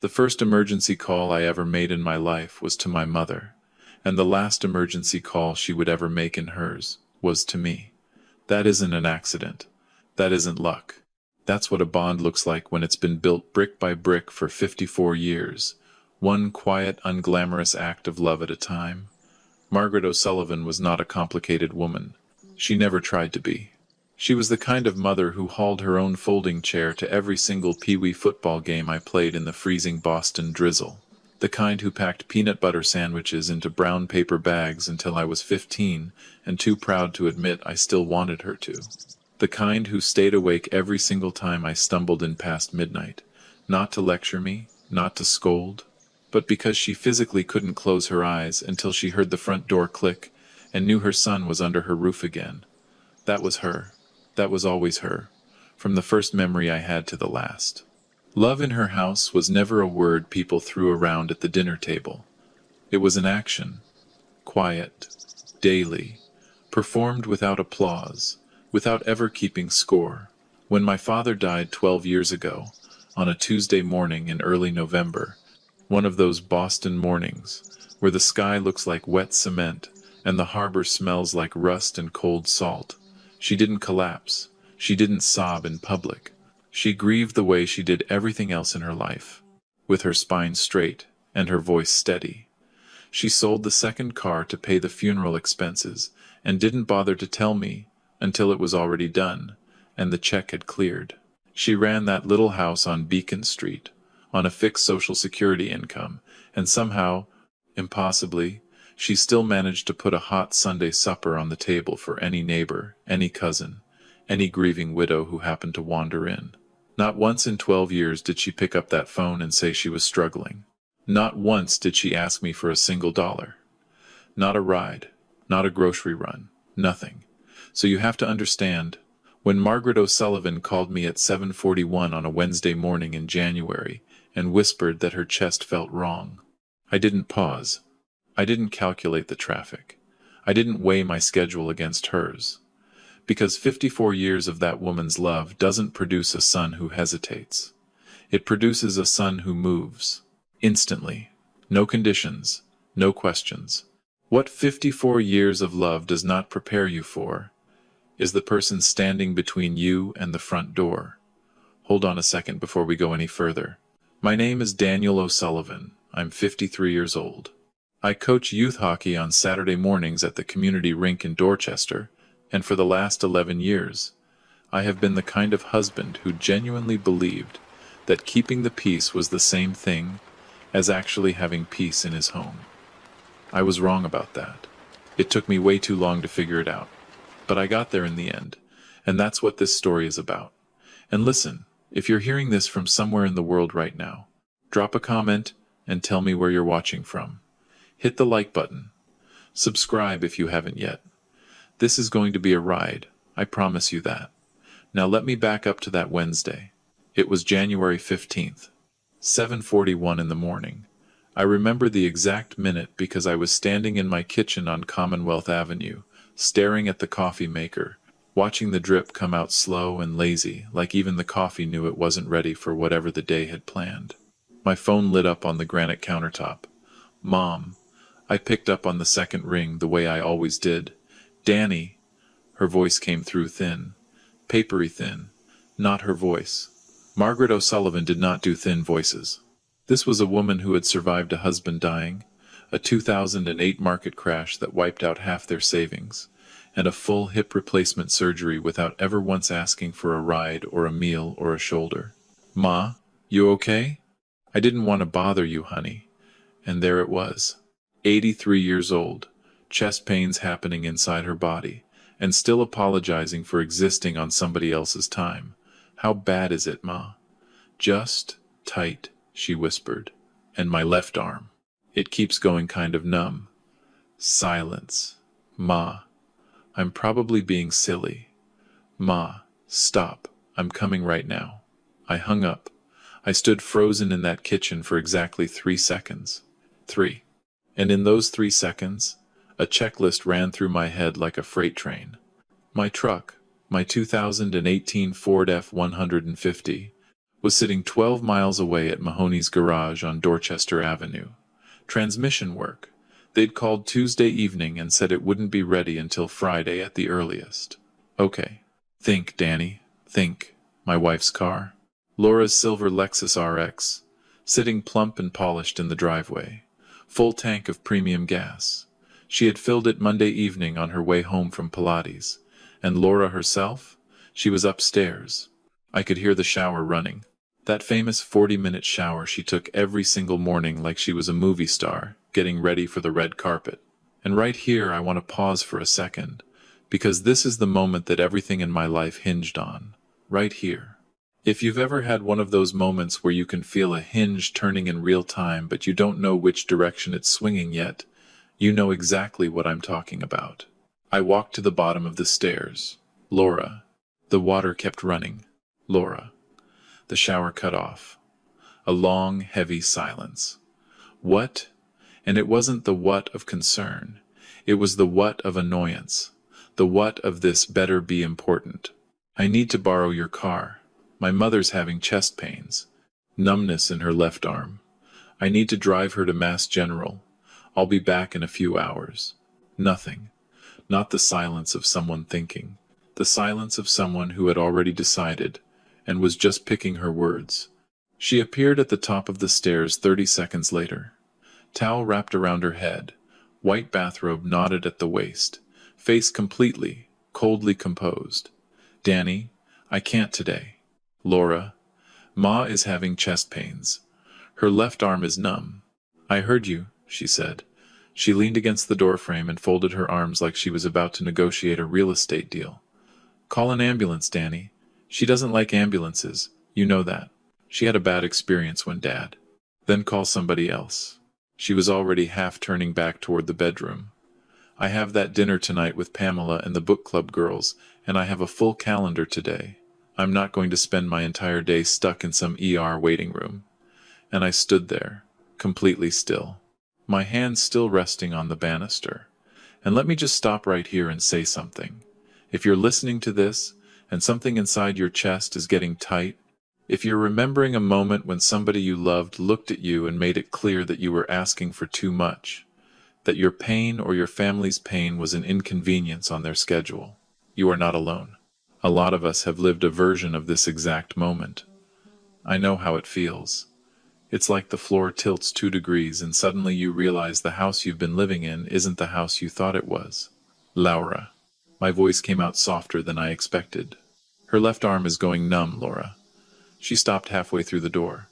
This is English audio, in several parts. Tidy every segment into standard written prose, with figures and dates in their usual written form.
The first emergency call I ever made in my life was to my mother, and the last emergency call she would ever make in hers was to me. That isn't an accident. That isn't luck. That's what a bond looks like when it's been built brick by brick for 54 years, one quiet, unglamorous act of love at a time. Margaret O'Sullivan was not a complicated woman. She never tried to be. She was the kind of mother who hauled her own folding chair to every single pee-wee football game I played in the freezing Boston drizzle. The kind who packed peanut butter sandwiches into brown paper bags until I was 15 and too proud to admit I still wanted her to. The kind who stayed awake every single time I stumbled in past midnight, not to lecture me, not to scold, but because she physically couldn't close her eyes until she heard the front door click and knew her son was under her roof again. That was her. That was always her, from the first memory I had to the last. Love in her house was never a word people threw around at the dinner table. It was an action, quiet, daily, performed without applause, without ever keeping score. When my father died 12 years ago, on a Tuesday morning in early November, one of those Boston mornings, where the sky looks like wet cement and the harbor smells like rust and cold salt, she didn't collapse. She didn't sob in public. She grieved the way she did everything else in her life, with her spine straight and her voice steady. She sold the second car to pay the funeral expenses and didn't bother to tell me until it was already done and the check had cleared. She ran that little house on Beacon Street on a fixed Social Security income, and somehow, impossibly, she still managed to put a hot Sunday supper on the table for any neighbor, any cousin, any grieving widow who happened to wander in. Not once in 12 years did she pick up that phone and say she was struggling. Not once did she ask me for a single dollar. Not a ride, not a grocery run, nothing. So you have to understand, when Margaret O'Sullivan called me at 7:41 on a Wednesday morning in January and whispered that her chest felt wrong, I didn't pause. I didn't calculate the traffic. I didn't weigh my schedule against hers. Because 54 years of that woman's love doesn't produce a son who hesitates. It produces a son who moves. Instantly. No conditions. No questions. What 54 years of love does not prepare you for is the person standing between you and the front door. Hold on a second before we go any further. My name is Daniel O'Sullivan. I'm 53 years old. I coach youth hockey on Saturday mornings at the community rink in Dorchester, and for the last 11 years, I have been the kind of husband who genuinely believed that keeping the peace was the same thing as actually having peace in his home. I was wrong about that. It took me way too long to figure it out, but I got there in the end, and that's what this story is about. And listen, if you're hearing this from somewhere in the world right now, drop a comment and tell me where you're watching from. Hit the like button. Subscribe if you haven't yet. This is going to be a ride, I promise you that. Now let me back up to that Wednesday. It was January 15th, 7:41 in the morning. I remember the exact minute because I was standing in my kitchen on Commonwealth Avenue, staring at the coffee maker, watching the drip come out slow and lazy, like even the coffee knew it wasn't ready for whatever the day had planned. My phone lit up on the granite countertop. Mom. I picked up on the second ring the way I always did. Danny. Her voice came through thin. Papery thin. Not her voice. Margaret O'Sullivan did not do thin voices. This was a woman who had survived a husband dying, a 2008 market crash that wiped out half their savings, and a full hip replacement surgery without ever once asking for a ride or a meal or a shoulder. Ma, you okay? I didn't want to bother you, honey. And there it was. 83 years old, chest pains happening inside her body, and still apologizing for existing on somebody else's time. How bad is it, Ma? Just tight, she whispered. And my left arm. It keeps going kind of numb. Silence. Ma. I'm probably being silly. Ma, stop. I'm coming right now. I hung up. I stood frozen in that kitchen for exactly 3 seconds. 3. And in those 3 seconds, a checklist ran through my head like a freight train. My truck, my 2018 Ford F-150, was sitting 12 miles away at Mahoney's garage on Dorchester Avenue. Transmission work. They'd called Tuesday evening and said it wouldn't be ready until Friday at the earliest. Okay. Think, Danny. Think. My wife's car. Laura's silver Lexus RX, sitting plump and polished in the driveway. Full tank of premium gas. She had filled it Monday evening on her way home from Pilates. And Laura herself? She was upstairs. I could hear the shower running. That famous 40-minute shower she took every single morning like she was a movie star, getting ready for the red carpet. And right here I want to pause for a second, because this is the moment that everything in my life hinged on. Right here. If you've ever had one of those moments where you can feel a hinge turning in real time but you don't know which direction it's swinging yet, you know exactly what I'm talking about. I walked to the bottom of the stairs. Laura. The water kept running. Laura. The shower cut off. A long, heavy silence. What? And it wasn't the what of concern. It was the what of annoyance. The what of this better be important. I need to borrow your car. My mother's having chest pains. Numbness in her left arm. I need to drive her to Mass General. I'll be back in a few hours. Nothing. Not the silence of someone thinking. The silence of someone who had already decided, and was just picking her words. She appeared at the top of the stairs 30 seconds later. Towel wrapped around her head, white bathrobe knotted at the waist, face completely, coldly composed. Danny, I can't today. Laura, Ma is having chest pains. Her left arm is numb. I heard you, she said. She leaned against the doorframe and folded her arms like she was about to negotiate a real estate deal. Call an ambulance, Danny. She doesn't like ambulances, you know that. She had a bad experience when Dad. Then call somebody else. She was already half turning back toward the bedroom. I have that dinner tonight with Pamela and the book club girls, and I have a full calendar today. I'm not going to spend my entire day stuck in some ER waiting room. And I stood there, completely still, my hands still resting on the banister. And let me just stop right here and say something. If you're listening to this, and something inside your chest is getting tight, if you're remembering a moment when somebody you loved looked at you and made it clear that you were asking for too much, that your pain or your family's pain was an inconvenience on their schedule, you are not alone. A lot of us have lived a version of this exact moment. I know how it feels. It's like the floor tilts 2 degrees and suddenly you realize the house you've been living in isn't the house you thought it was. Laura. My voice came out softer than I expected. Her left arm is going numb, Laura. She stopped halfway through the door,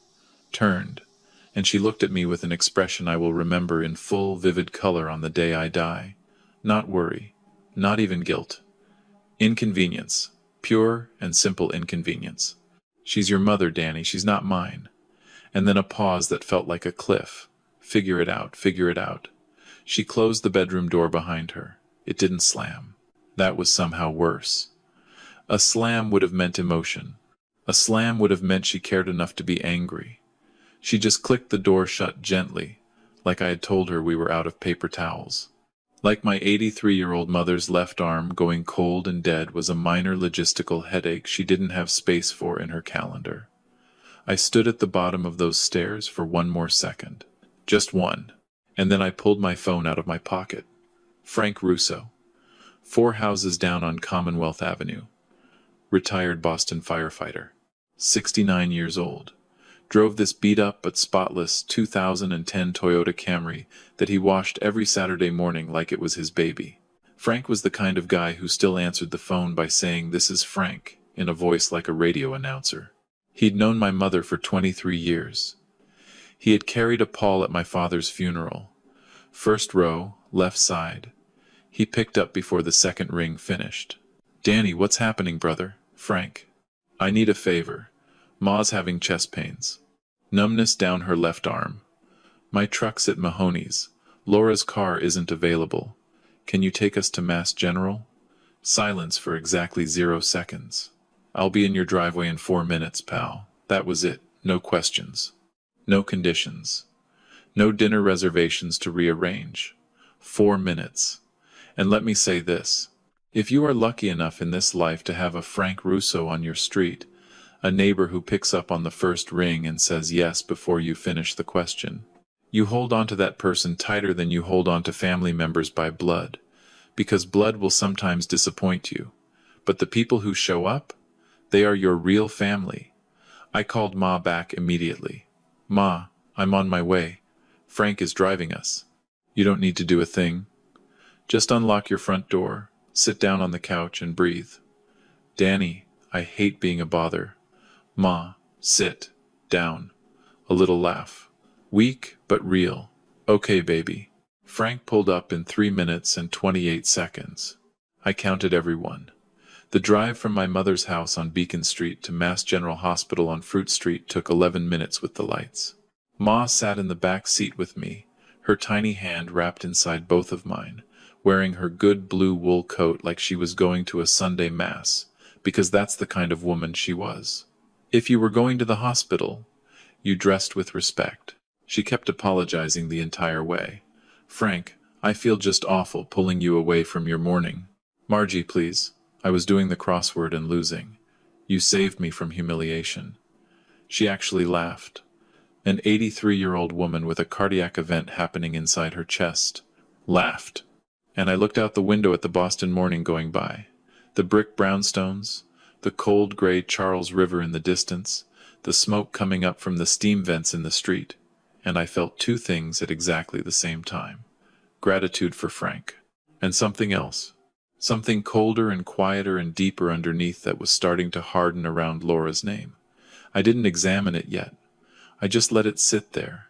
turned, and she looked at me with an expression I will remember in full, vivid color on the day I die. Not worry, not even guilt. Inconvenience, pure and simple inconvenience. She's your mother, Danny, she's not mine. And then a pause that felt like a cliff. Figure it out, figure it out. She closed the bedroom door behind her. It didn't slam. That was somehow worse. A slam would have meant emotion. A slam would have meant she cared enough to be angry. She just clicked the door shut gently, like I had told her we were out of paper towels. Like my 83-year-old mother's left arm going cold and dead was a minor logistical headache she didn't have space for in her calendar. I stood at the bottom of those stairs for one more second. Just one. And then I pulled my phone out of my pocket. Frank Russo. 4 houses down on Commonwealth Avenue. Retired Boston firefighter. 69 years old. Drove this beat-up but spotless 2010 Toyota Camry that he washed every Saturday morning like it was his baby. Frank was the kind of guy who still answered the phone by saying, "This is Frank," in a voice like a radio announcer. He'd known my mother for 23 years. He had carried a pall at my father's funeral. First row, left side. He picked up before the second ring finished. "Danny, what's happening, brother?" "Frank. I need a favor. Ma's having chest pains. Numbness down her left arm. My truck's at Mahoney's. Laura's car isn't available. Can you take us to Mass General?" Silence for exactly 0 seconds. "I'll be in your driveway in 4 minutes, pal." That was it. No questions. No conditions. No dinner reservations to rearrange. 4 minutes. And let me say this. If you are lucky enough in this life to have a Frank Russo on your street, A neighbor who picks up on the first ring and says yes before you finish the question. You hold on to that person tighter than you hold on to family members by blood, because blood will sometimes disappoint you. But the people who show up, they are your real family. I called Ma back immediately. Ma, I'm on my way. Frank is driving us. You don't need to do a thing. Just unlock your front door, sit down on the couch and breathe. Danny, I hate being a bother. Ma, sit down. A little laugh. Weak, but real. Okay, baby. Frank pulled up in 3 minutes and 28 seconds. I counted everyone. The drive from my mother's house on Beacon Street to Mass General Hospital on Fruit Street took 11 minutes with the lights. Ma sat in the back seat with me, her tiny hand wrapped inside both of mine, wearing her good blue wool coat like she was going to a Sunday Mass, because that's the kind of woman she was. If you were going to the hospital, you dressed with respect. She kept apologizing the entire way. Frank, I feel just awful pulling you away from your morning. Margie, please. I was doing the crossword and losing. You saved me from humiliation. She actually laughed. An 83-year-old woman with a cardiac event happening inside her chest laughed. And I looked out the window at the Boston morning going by. The brick brownstones, the cold gray Charles River in the distance, the smoke coming up from the steam vents in the street. And I felt two things at exactly the same time. Gratitude for Frank. And something else. Something colder and quieter and deeper underneath that was starting to harden around Laura's name. I didn't examine it yet. I just let it sit there.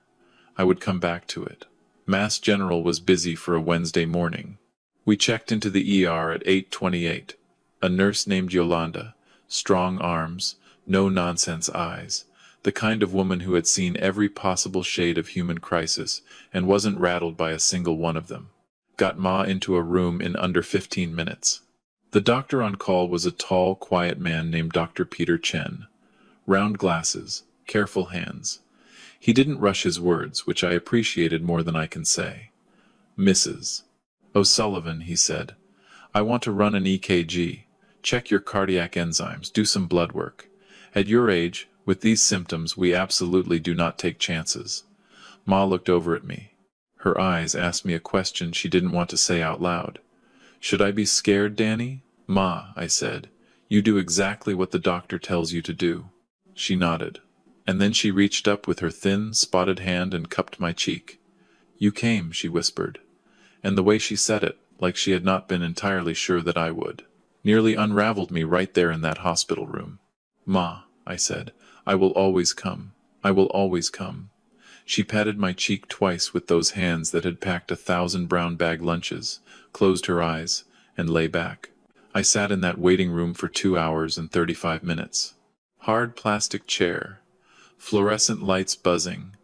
I would come back to it. Mass General was busy for a Wednesday morning. We checked into the ER at 8:28. A nurse named Yolanda, strong arms, no-nonsense eyes, the kind of woman who had seen every possible shade of human crisis and wasn't rattled by a single one of them, got Ma into a room in under 15 minutes. The doctor on call was a tall, quiet man named Dr. Peter Chen. Round glasses, careful hands. He didn't rush his words, which I appreciated more than I can say. Mrs. O'Sullivan, he said, I want to run an EKG, check your cardiac enzymes, do some blood work. At your age, with these symptoms, we absolutely do not take chances. Ma looked over at me. Her eyes asked me a question she didn't want to say out loud. Should I be scared, Danny? Ma, I said, you do exactly what the doctor tells you to do. She nodded. And then she reached up with her thin, spotted hand and cupped my cheek. You came, she whispered. And the way she said it, like she had not been entirely sure that I would, nearly unraveled me right there in that hospital room. Ma, I said, I will always come. I will always come. She patted my cheek twice with those hands that had packed 1,000 brown bag lunches, closed her eyes, and lay back. I sat in that waiting room for 2 hours and 35 minutes. Hard plastic chair, fluorescent lights buzzing,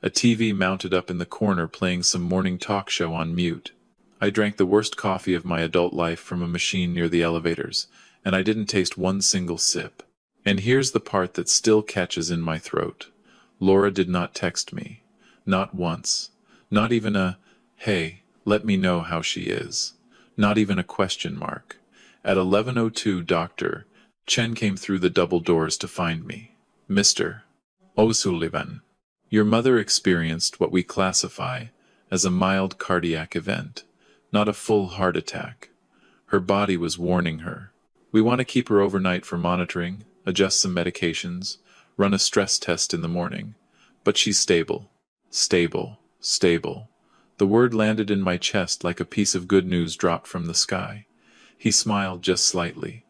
a TV mounted up in the corner playing some morning talk show on mute. I drank the worst coffee of my adult life from a machine near the elevators, and I didn't taste one single sip. And here's the part that still catches in my throat. Laura did not text me. Not once. Not even a, hey, let me know how she is. Not even a question mark. At 11:02, Dr. Chen came through the double doors to find me. Mr. O'Sullivan, your mother experienced what we classify as a mild cardiac event, not a full heart attack. Her body was warning her. We want to keep her overnight for monitoring, adjust some medications, run a stress test in the morning. But she's stable. Stable. Stable. The word landed in my chest like a piece of good news dropped from the sky. He smiled just slightly.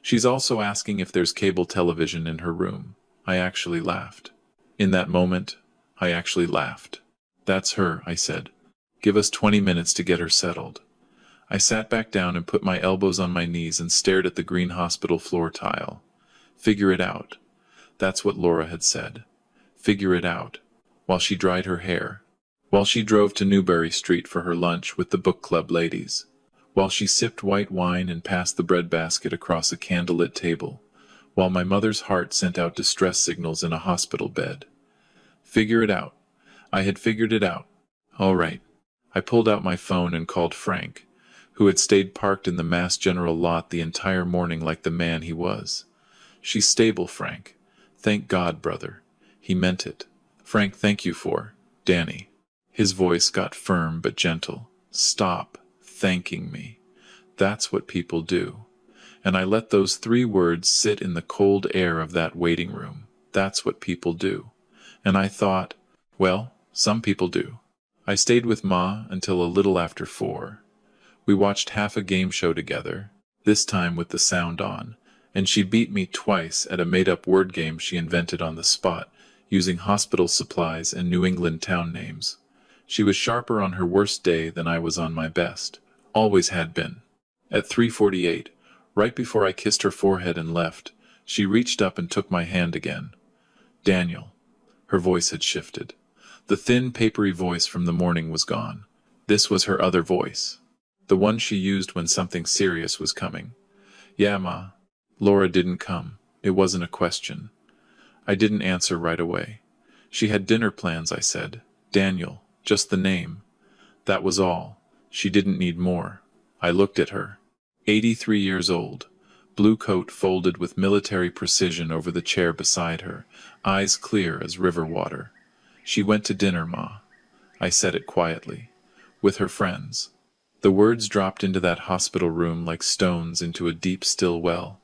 She's also asking if there's cable television in her room. I actually laughed. In that moment, I actually laughed. That's her, I said. Give us 20 minutes to get her settled. I sat back down and put my elbows on my knees and stared at the green hospital floor tile. Figure it out. That's what Laura had said. Figure it out. While she dried her hair. While she drove to Newbury Street for her lunch with the book club ladies. While she sipped white wine and passed the bread basket across a candlelit table. While my mother's heart sent out distress signals in a hospital bed. Figure it out. I had figured it out. All right. I pulled out my phone and called Frank, who had stayed parked in the Mass General lot the entire morning like the man he was. She's stable, Frank. Thank God, brother. He meant it. Frank, thank you for Danny. His voice got firm but gentle. Stop thanking me. That's what people do. And I let those 3 words sit in the cold air of that waiting room. That's what people do. And I thought, well, some people do. I stayed with Ma until a little after 4. We watched half a game show together, this time with the sound on, and she beat me twice at a made-up word game she invented on the spot, using hospital supplies and New England town names. She was sharper on her worst day than I was on my best. Always had been. At 3:48, right before I kissed her forehead and left, she reached up and took my hand again. Daniel. Her voice had shifted. The thin, papery voice from the morning was gone. This was her other voice. The one she used when something serious was coming. Yeah, Ma. Laura didn't come. It wasn't a question. I didn't answer right away. She had dinner plans, I said. Daniel. Just the name. That was all. She didn't need more. I looked at her. 83 years old. Blue coat folded with military precision over the chair beside her, eyes clear as river water. She went to dinner, Ma. I said it quietly. With her friends. The words dropped into that hospital room like stones into a deep, still well.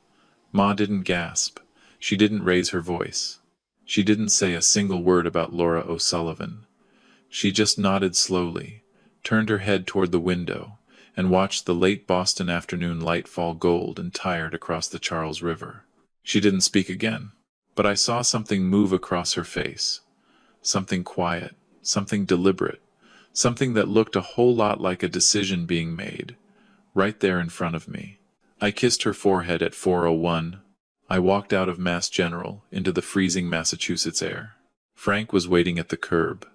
Ma didn't gasp. She didn't raise her voice. She didn't say a single word about Laura O'Sullivan. She just nodded slowly, turned her head toward the window, and watched the late Boston afternoon light fall gold and tired across the Charles River. She didn't speak again, but I saw something move across her face. Something quiet, something deliberate, something that looked a whole lot like a decision being made, right there in front of me. I kissed her forehead at 4:01. I walked out of Mass General into the freezing Massachusetts air. Frank was waiting at the curb.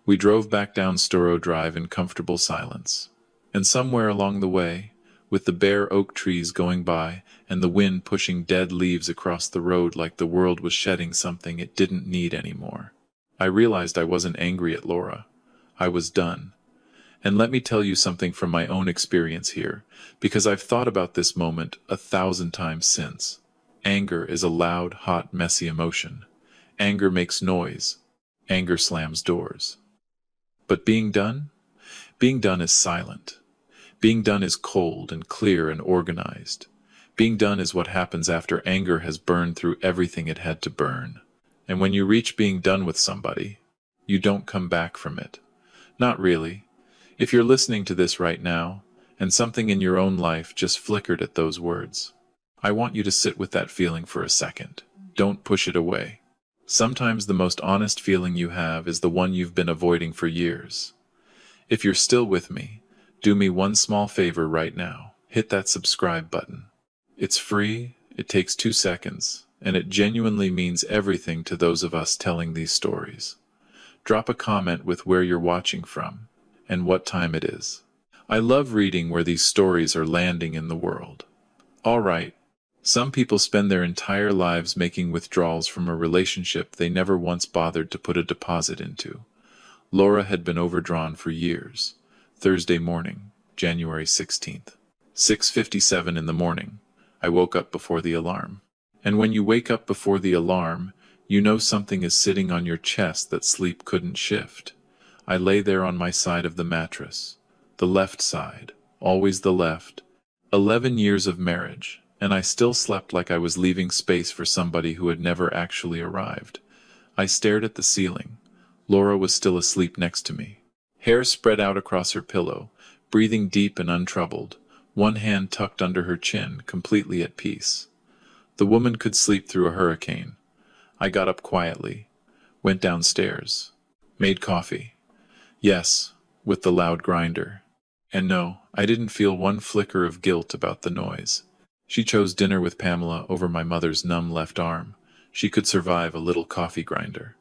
We drove back down Storrow Drive in comfortable silence. And somewhere along the way, with the bare oak trees going by and the wind pushing dead leaves across the road like the world was shedding something it didn't need anymore, I realized I wasn't angry at Laura. I was done. And let me tell you something from my own experience here, because I've thought about this moment 1,000 times since. Anger is a loud, hot, messy emotion. Anger makes noise. Anger slams doors. But being done? Being done is silent. Being done is cold and clear and organized. Being done is what happens after anger has burned through everything it had to burn. And when you reach being done with somebody, you don't come back from it. Not really. If you're listening to this right now, and something in your own life just flickered at those words, I want you to sit with that feeling for a second. Don't push it away. Sometimes the most honest feeling you have is the one you've been avoiding for years. If you're still with me, do me one small favor right now. Hit that subscribe button. It's free, it takes 2 seconds, and it genuinely means everything to those of us telling these stories. Drop a comment with where you're watching from, and what time it is. I love reading where these stories are landing in the world. All right. Some people spend their entire lives making withdrawals from a relationship they never once bothered to put a deposit into. Laura had been overdrawn for years. Thursday morning, January 16th. 6:57 in the morning. I woke up before the alarm. And when you wake up before the alarm, you know something is sitting on your chest that sleep couldn't shift. I lay there on my side of the mattress. The left side, always the left. 11 years of marriage. And I still slept like I was leaving space for somebody who had never actually arrived. I stared at the ceiling. Laura was still asleep next to me. Hair spread out across her pillow, breathing deep and untroubled, one hand tucked under her chin, completely at peace. The woman could sleep through a hurricane. I got up quietly, went downstairs, made coffee. Yes, with the loud grinder. And no, I didn't feel one flicker of guilt about the noise. She chose dinner with Pamela over my mother's numb left arm. She could survive a little coffee grinder.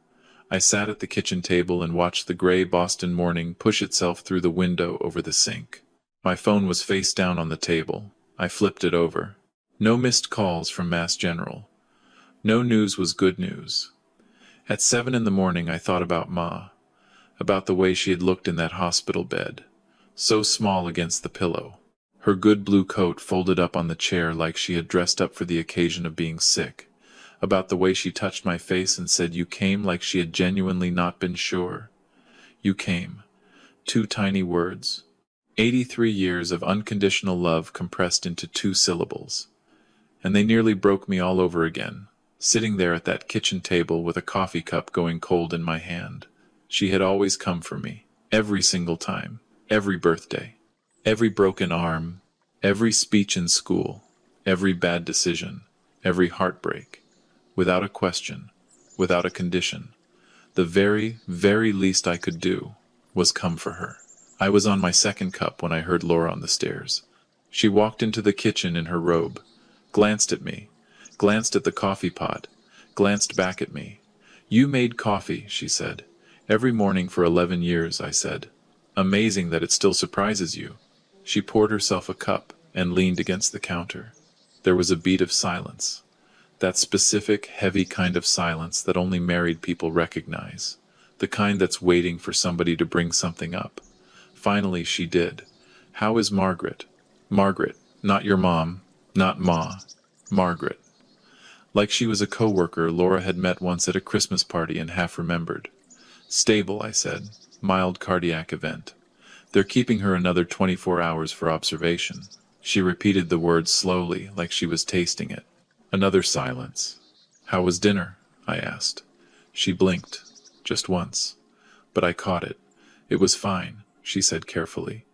I sat at the kitchen table and watched the gray Boston morning push itself through the window over the sink. My phone was face down on the table. I flipped it over. No missed calls from Mass General. No news was good news. At 7 in the morning I thought about Ma, about the way she had looked in that hospital bed, so small against the pillow. Her good blue coat folded up on the chair like she had dressed up for the occasion of being sick, about the way she touched my face and said you came like she had genuinely not been sure. You came. 2 tiny words. 83 years of unconditional love compressed into 2 syllables. And they nearly broke me all over again, sitting there at that kitchen table with a coffee cup going cold in my hand. She had always come for me, every single time, every birthday, every broken arm, every speech in school, every bad decision, every heartbreak, without a question, without a condition. The very, very least I could do was come for her. I was on my 2nd cup when I heard Laura on the stairs. She walked into the kitchen in her robe, glanced at me, glanced at the coffee pot, glanced back at me. You made coffee, she said. Every morning for 11 years, I said. Amazing that it still surprises you. She poured herself a cup and leaned against the counter. There was a beat of silence. That specific, heavy kind of silence that only married people recognize. The kind that's waiting for somebody to bring something up. Finally, she did. How is Margaret? Margaret, not your mom, not Ma. Margaret. Like she was a co-worker Laura had met once at a Christmas party and half remembered. Stable, I said. Mild cardiac event. They're keeping her another 24 hours for observation. She repeated the word slowly, like she was tasting it. Another silence. How was dinner? I asked. She blinked. Just once. But I caught it. It was fine, she said carefully.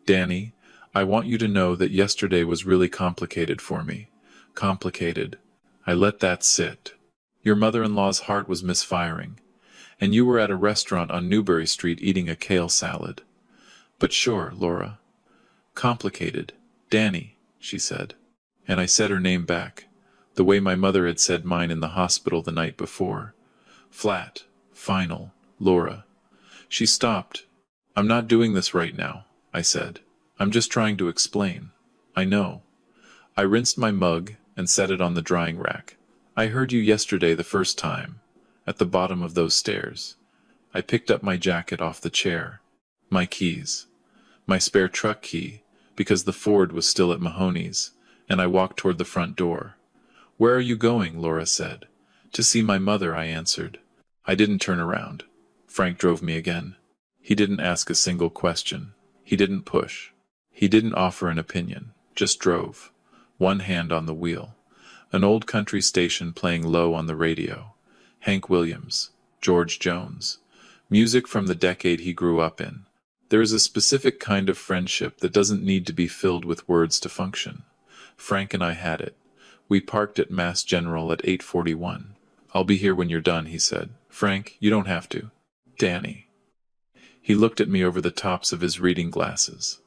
Danny, I want you to know that yesterday was really complicated for me. Complicated. I let that sit. Your mother-in-law's heart was misfiring. And you were at a restaurant on Newbury Street eating a kale salad. But sure, Laura. Complicated. Danny, she said. And I said her name back, the way my mother had said mine in the hospital the night before. Flat. Final. Laura. She stopped. I'm not doing this right now, I said. I'm just trying to explain. I know. I rinsed my mug and set it on the drying rack. I heard you yesterday the first time, at the bottom of those stairs. I picked up my jacket off the chair. My keys. My spare truck key, because the Ford was still at Mahoney's, and I walked toward the front door. Where are you going? Laura said. To see my mother, I answered. I didn't turn around. Frank drove me again. He didn't ask a single question. He didn't push. He didn't offer an opinion. Just drove. One hand on the wheel. An old country station playing low on the radio. Hank Williams. George Jones. Music from the decade he grew up in. There is a specific kind of friendship that doesn't need to be filled with words to function. Frank and I had it. We parked at Mass General at 8:41. I'll be here when you're done, he said. Frank, you don't have to. Danny. He looked at me over the tops of his reading glasses.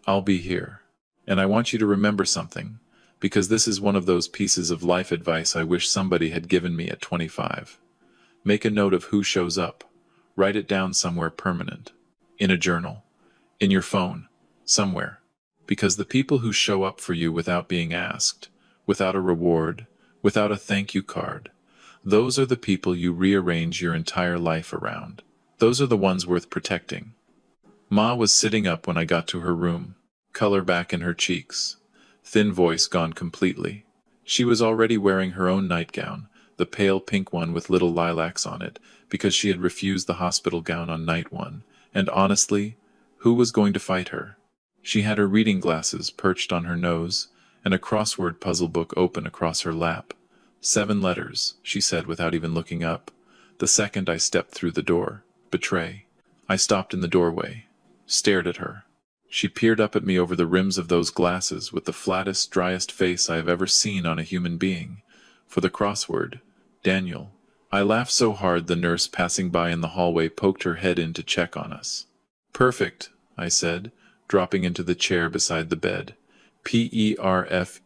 I'll be here. And I want you to remember something, because this is one of those pieces of life advice I wish somebody had given me at 25. Make a note of who shows up. Write it down somewhere permanent. In a journal. In your phone. Somewhere. Because the people who show up for you without being asked, without a reward, without a thank you card, those are the people you rearrange your entire life around. Those are the ones worth protecting. Ma was sitting up when I got to her room, color back in her cheeks, thin voice gone completely. She was already wearing her own nightgown, the pale pink one with little lilacs on it, because she had refused the hospital gown on night 1, and honestly, who was going to fight her? She had her reading glasses perched on her nose, and a crossword puzzle book open across her lap. 7 letters, she said without even looking up. The second I stepped through the door. Betray. I stopped in the doorway, stared at her. She peered up at me over the rims of those glasses with the flattest, driest face I have ever seen on a human being. For the crossword, Daniel. I laughed so hard the nurse passing by in the hallway poked her head in to check on us. Perfect, I said, dropping into the chair beside the bed. Perfect.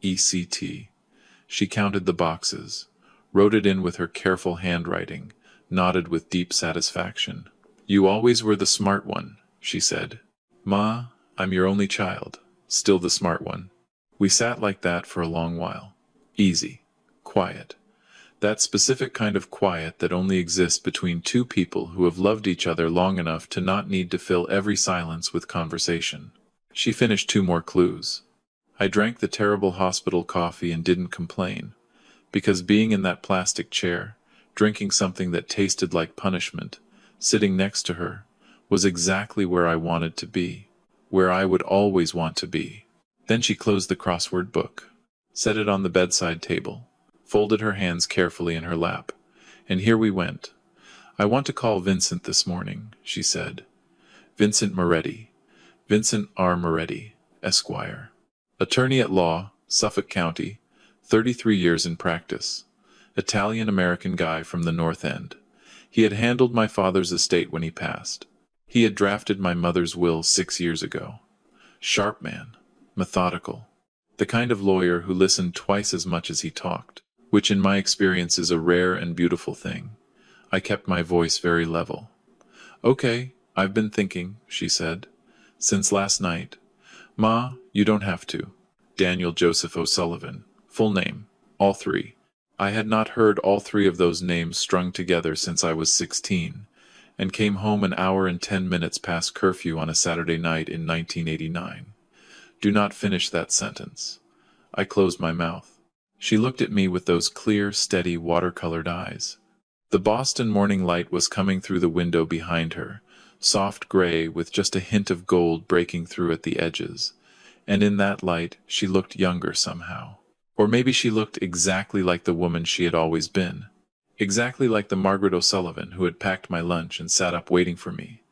She counted the boxes, wrote it in with her careful handwriting, nodded with deep satisfaction. You always were the smart one, she said. Ma, I'm your only child, still the smart one. We sat like that for a long while. Easy. Quiet. That specific kind of quiet that only exists between 2 people who have loved each other long enough to not need to fill every silence with conversation. She finished 2 more clues. I drank the terrible hospital coffee and didn't complain, because being in that plastic chair, drinking something that tasted like punishment, sitting next to her, was exactly where I wanted to be, where I would always want to be. Then she closed the crossword book, set it on the bedside table, folded her hands carefully in her lap, and here we went. "I want to call Vincent this morning," she said. "Vincent Moretti. Vincent R. Moretti, Esquire. Attorney at law, Suffolk County, 33 years in practice. Italian-American guy from the North End. He had handled my father's estate when he passed. He had drafted my mother's will 6 years ago. Sharp man, methodical. The kind of lawyer who listened twice as much as he talked, which in my experience is a rare and beautiful thing. I kept my voice very level. "Okay, I've been thinking," she said. "Since last night. Ma, you don't have to. Daniel Joseph O'Sullivan. Full name. All three. I had not heard all three of those names strung together since I was 16, and came home an hour and 10 minutes past curfew on a Saturday night in 1989. Do not finish that sentence." I closed my mouth. She looked at me with those clear, steady, watercolored eyes. The Boston morning light was coming through the window behind her, soft gray with just a hint of gold breaking through at the edges, and in that light she looked younger somehow. Or maybe she looked exactly like the woman she had always been, exactly like the Margaret O'Sullivan who had packed my lunch and sat up waiting for me,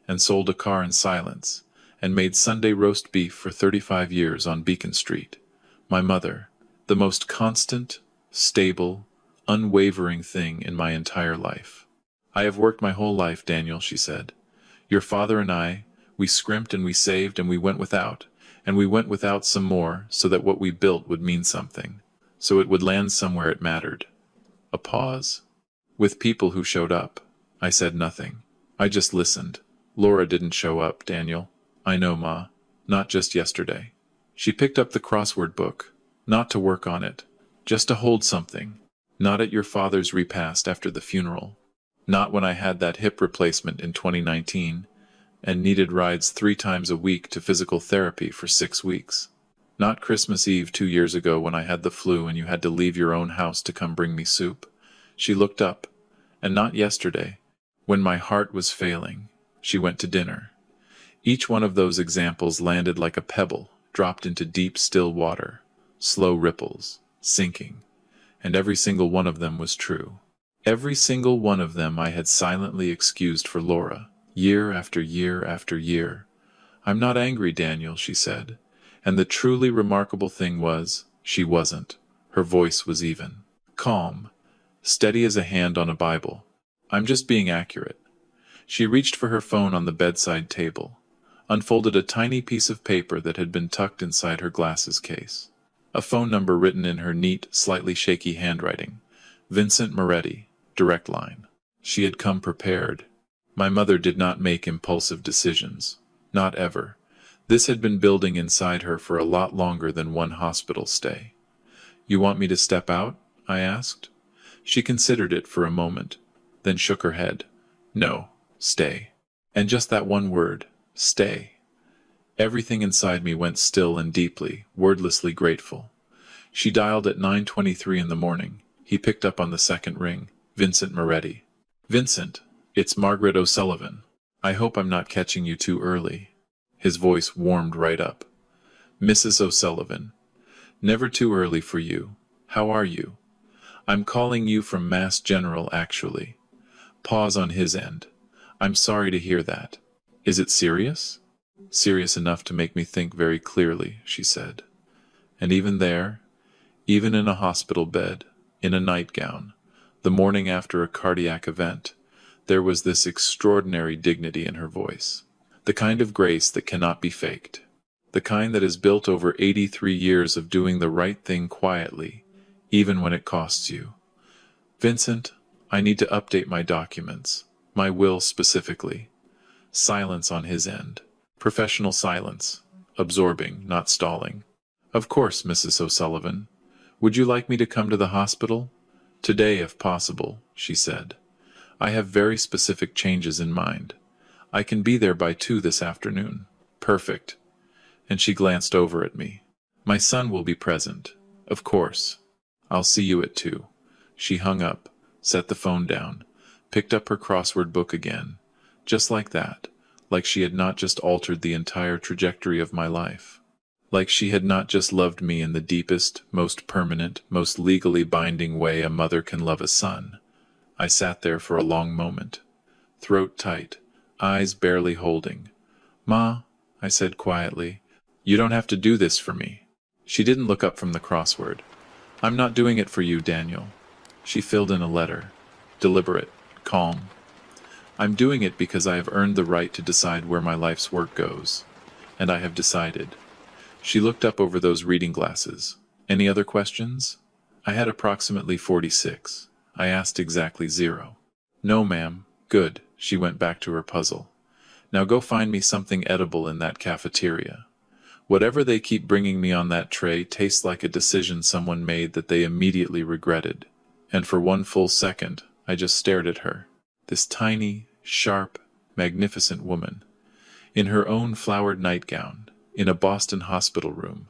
and sold a car in silence, and made Sunday roast beef for 35 years on Beacon Street. My mother, the most constant, stable, unwavering thing in my entire life. "I have worked my whole life, Daniel," she said. "Your father and I, we scrimped and we saved and we went without some more so that what we built would mean something, so it would land somewhere it mattered." A pause. "With people who showed up." I said nothing. I just listened. "Laura didn't show up, Daniel." "I know, Ma. Not just yesterday." She picked up the crossword book, not to work on it, just to hold something. "Not at your father's repast after the funeral. Not when I had that hip replacement in 2019, and needed rides 3 times a week to physical therapy for 6 weeks. Not Christmas Eve 2 years ago when I had the flu and you had to leave your own house to come bring me soup." She looked up. "And not yesterday, when my heart was failing. She went to dinner." Each one of those examples landed like a pebble, dropped into deep, still water, slow ripples, sinking, and every single one of them was true. Every single one of them I had silently excused for Laura, year after year after year. "I'm not angry, Daniel," she said, and the truly remarkable thing was, she wasn't. Her voice was even, calm, steady as a hand on a Bible. "I'm just being accurate." She reached for her phone on the bedside table, unfolded a tiny piece of paper that had been tucked inside her glasses case. A phone number written in her neat, slightly shaky handwriting. Vincent Moretti, direct line. She had come prepared. My mother did not make impulsive decisions. Not ever. This had been building inside her for a lot longer than one hospital stay. "You want me to step out?" I asked. She considered it for a moment, then shook her head. "No, stay." And just that one word, stay. Everything inside me went still and deeply, wordlessly grateful. She dialed at 9:23 in the morning. He picked up on the second ring. "Vincent Moretti." "Vincent, it's Margaret O'Sullivan. I hope I'm not catching you too early." His voice warmed right up. "Mrs. O'Sullivan. Never too early for you. How are you? I'm calling you from Mass General, actually." Pause on his end. "I'm sorry to hear that. Is it serious?" "Serious enough to make me think very clearly," she said. And even there, even in a hospital bed, in a nightgown, the morning after a cardiac event, there was this extraordinary dignity in her voice. The kind of grace that cannot be faked. The kind that is built over 83 years of doing the right thing quietly, even when it costs you. "Vincent, I need to update my documents, my will specifically." Silence on his end. Professional silence. Absorbing, not stalling. "Of course, Mrs. O'Sullivan. Would you like me to come to the hospital?" "Today, if possible," she said. "I have very specific changes in mind. I can be there by 2 this afternoon." "Perfect." And she glanced over at me. "My son will be present. Of course. I'll see you at 2. She hung up, set the phone down, picked up her crossword book again. Just like that, like she had not just altered the entire trajectory of my life. Like she had not just loved me in the deepest, most permanent, most legally binding way a mother can love a son. I sat there for a long moment, throat tight, eyes barely holding. "Ma," I said quietly, "you don't have to do this for me." She didn't look up from the crossword. "I'm not doing it for you, Daniel." She filled in a letter, deliberate, calm. "I'm doing it because I have earned the right to decide where my life's work goes. And I have decided." She looked up over those reading glasses. "Any other questions?" I had approximately 46. I asked exactly 0. "No, ma'am." "Good." She went back to her puzzle. "Now go find me something edible in that cafeteria. Whatever they keep bringing me on that tray tastes like a decision someone made that they immediately regretted." And for one full second, I just stared at her. This tiny, sharp, magnificent woman, in her own flowered nightgown, in a Boston hospital room,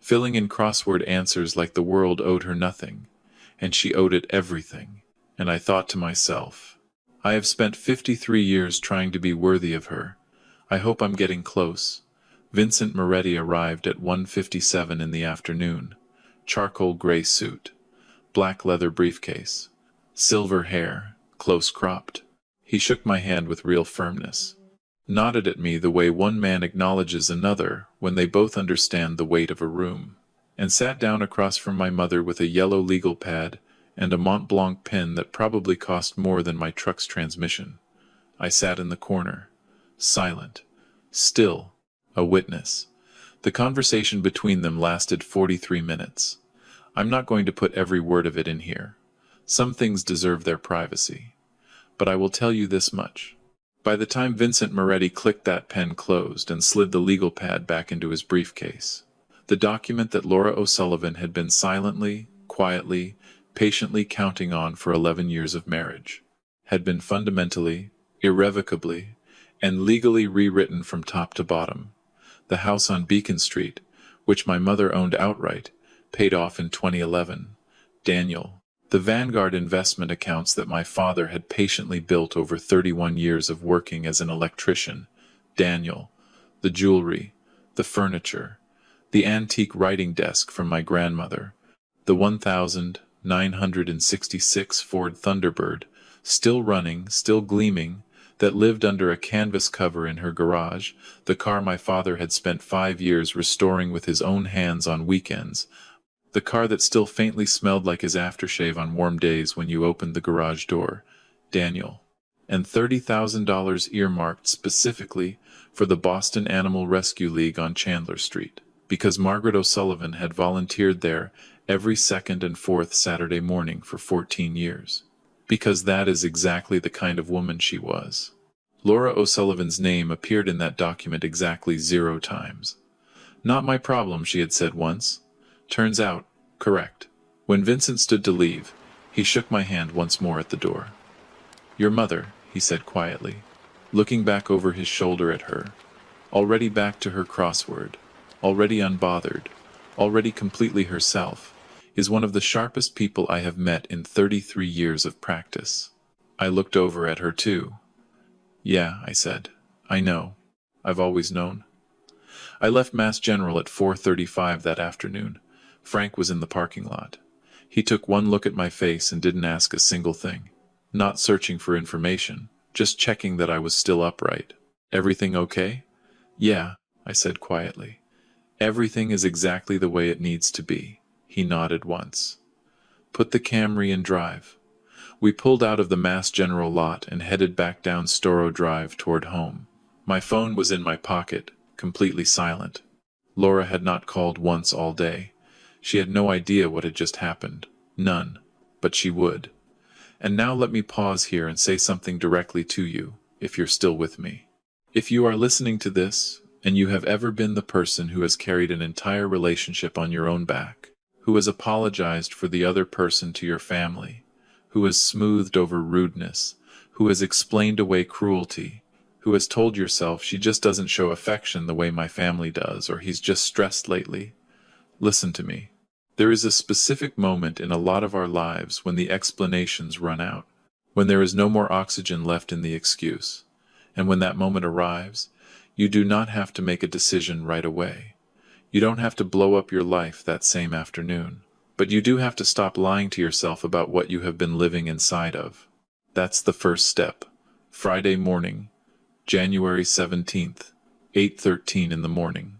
filling in crossword answers like the world owed her nothing, and she owed it everything. And I thought to myself, I have spent 53 years trying to be worthy of her. I hope I'm getting close. Vincent Moretti arrived at 1:57 in the afternoon. Charcoal gray suit, black leather briefcase, silver hair, close cropped. He shook my hand with real firmness, nodded at me the way one man acknowledges another when they both understand the weight of a room, and sat down across from my mother with a yellow legal pad and a Mont Blanc pen that probably cost more than my truck's transmission. I sat in the corner, silent, still, a witness. The conversation between them lasted 43 minutes. I'm not going to put every word of it in here. Some things deserve their privacy. But I will tell you this much. By the time Vincent Moretti clicked that pen closed and slid the legal pad back into his briefcase, the document that Laura O'Sullivan had been silently, quietly, patiently counting on for 11 years of marriage, had been fundamentally, irrevocably, and legally rewritten from top to bottom. The house on Beacon Street, which my mother owned outright, paid off in 2011. Daniel. The Vanguard investment accounts that my father had patiently built over 31 years of working as an electrician. Daniel. The jewelry, the furniture, the antique writing desk from my grandmother, the 1966 Ford Thunderbird, still running, still gleaming, that lived under a canvas cover in her garage, the car my father had spent 5 years restoring with his own hands on weekends, the car that still faintly smelled like his aftershave on warm days when you opened the garage door. Daniel. And $30,000 earmarked specifically for the Boston Animal Rescue League on Chandler Street, because Margaret O'Sullivan had volunteered there every second and fourth Saturday morning for 14 years. Because that is exactly the kind of woman she was. Laura O'Sullivan's name appeared in that document exactly 0 times. "Not my problem," she had said once. Turns out, correct. When Vincent stood to leave, he shook my hand once more at the door. "Your mother," he said quietly, looking back over his shoulder at her, already back to her crossword, already unbothered, already completely herself, is one of the sharpest people I have met in 33 years of practice. I looked over at her too. "Yeah," I said. "I know. I've always known." I left Mass General at 4:35 that afternoon. Frank was in the parking lot. He took one look at my face and didn't ask a single thing. Not searching for information, just checking that I was still upright. "Everything okay?" "Yeah," I said quietly. "Everything is exactly the way it needs to be." He nodded once. "Put the Camry in drive." We pulled out of the Mass General lot and headed back down Storrow Drive toward home. My phone was in my pocket, completely silent. Laura had not called once all day. She had no idea what had just happened. None. But she would. And now let me pause here and say something directly to you, if you're still with me. If you are listening to this, and you have ever been the person who has carried an entire relationship on your own back, who has apologized for the other person to your family, who has smoothed over rudeness, who has explained away cruelty, who has told yourself she just doesn't show affection the way my family does, or he's just stressed lately, listen to me. There is a specific moment in a lot of our lives when the explanations run out, when there is no more oxygen left in the excuse. And when that moment arrives, you do not have to make a decision right away. You don't have to blow up your life that same afternoon. But you do have to stop lying to yourself about what you have been living inside of. That's the first step. Friday morning, January 17th, 8:13 in the morning.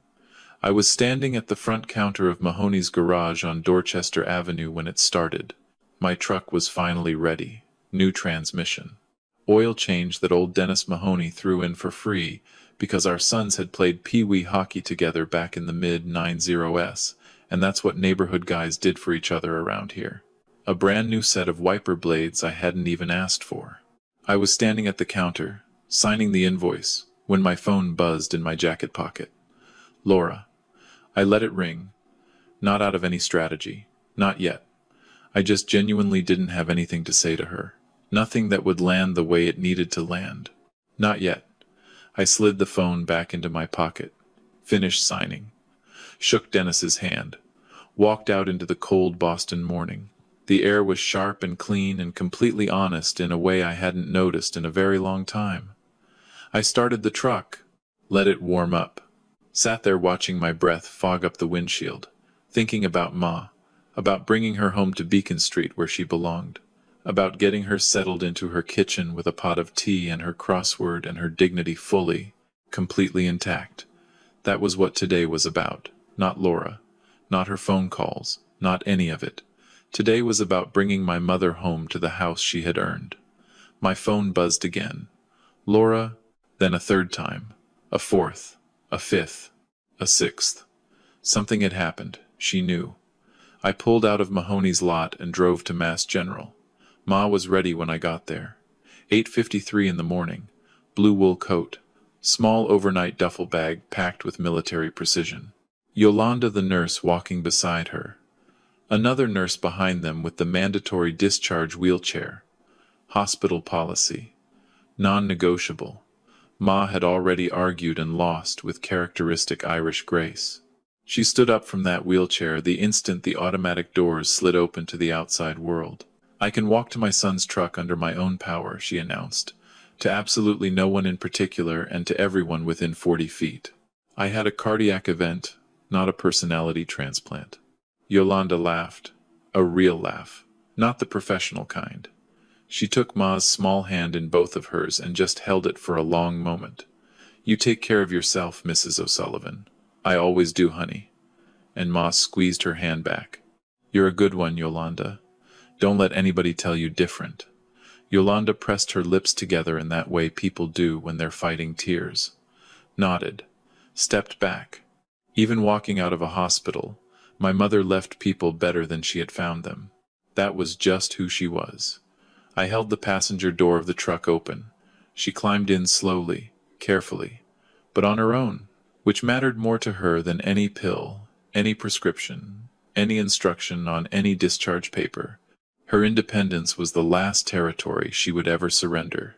I was standing at the front counter of Mahoney's garage on Dorchester Avenue when it started. My truck was finally ready. New transmission. Oil change that old Dennis Mahoney threw in for free because our sons had played pee-wee hockey together back in the mid-90s, and that's what neighborhood guys did for each other around here. A brand new set of wiper blades I hadn't even asked for. I was standing at the counter, signing the invoice, when my phone buzzed in my jacket pocket. Laura. I let it ring. Not out of any strategy. Not yet. I just genuinely didn't have anything to say to her. Nothing that would land the way it needed to land. Not yet. I slid the phone back into my pocket. Finished signing. Shook Dennis's hand. Walked out into the cold Boston morning. The air was sharp and clean and completely honest in a way I hadn't noticed in a very long time. I started the truck. Let it warm up. Sat there watching my breath fog up the windshield. Thinking about Ma. About bringing her home to Beacon Street where she belonged. About getting her settled into her kitchen with a pot of tea and her crossword and her dignity fully, completely intact. That was what today was about. Not Laura. Not her phone calls. Not any of it. Today was about bringing my mother home to the house she had earned. My phone buzzed again. Laura, then a third time. A fourth. A fifth. A sixth. Something had happened. She knew. I pulled out of Mahoney's lot and drove to Mass General. Ma was ready when I got there. 8:53 in the morning. Blue wool coat. Small overnight duffel bag packed with military precision. Yolanda the nurse walking beside her. Another nurse behind them with the mandatory discharge wheelchair. Hospital policy. Non-negotiable. Ma had already argued and lost with characteristic Irish grace. She stood up from that wheelchair the instant the automatic doors slid open to the outside world. I can walk to my son's truck under my own power, she announced, to absolutely no one in particular and to everyone within 40 feet. I had a cardiac event, not a personality transplant. Yolanda laughed. A real laugh. Not the professional kind. She took Ma's small hand in both of hers and just held it for a long moment. You take care of yourself, Mrs. O'Sullivan. I always do, honey. And Ma squeezed her hand back. You're a good one, Yolanda. Don't let anybody tell you different. Yolanda pressed her lips together in that way people do when they're fighting tears. Nodded. Stepped back. Even walking out of a hospital, my mother left people better than she had found them. That was just who she was. I held the passenger door of the truck open. She climbed in slowly, carefully, but on her own, which mattered more to her than any pill, any prescription, any instruction on any discharge paper. Her independence was the last territory she would ever surrender,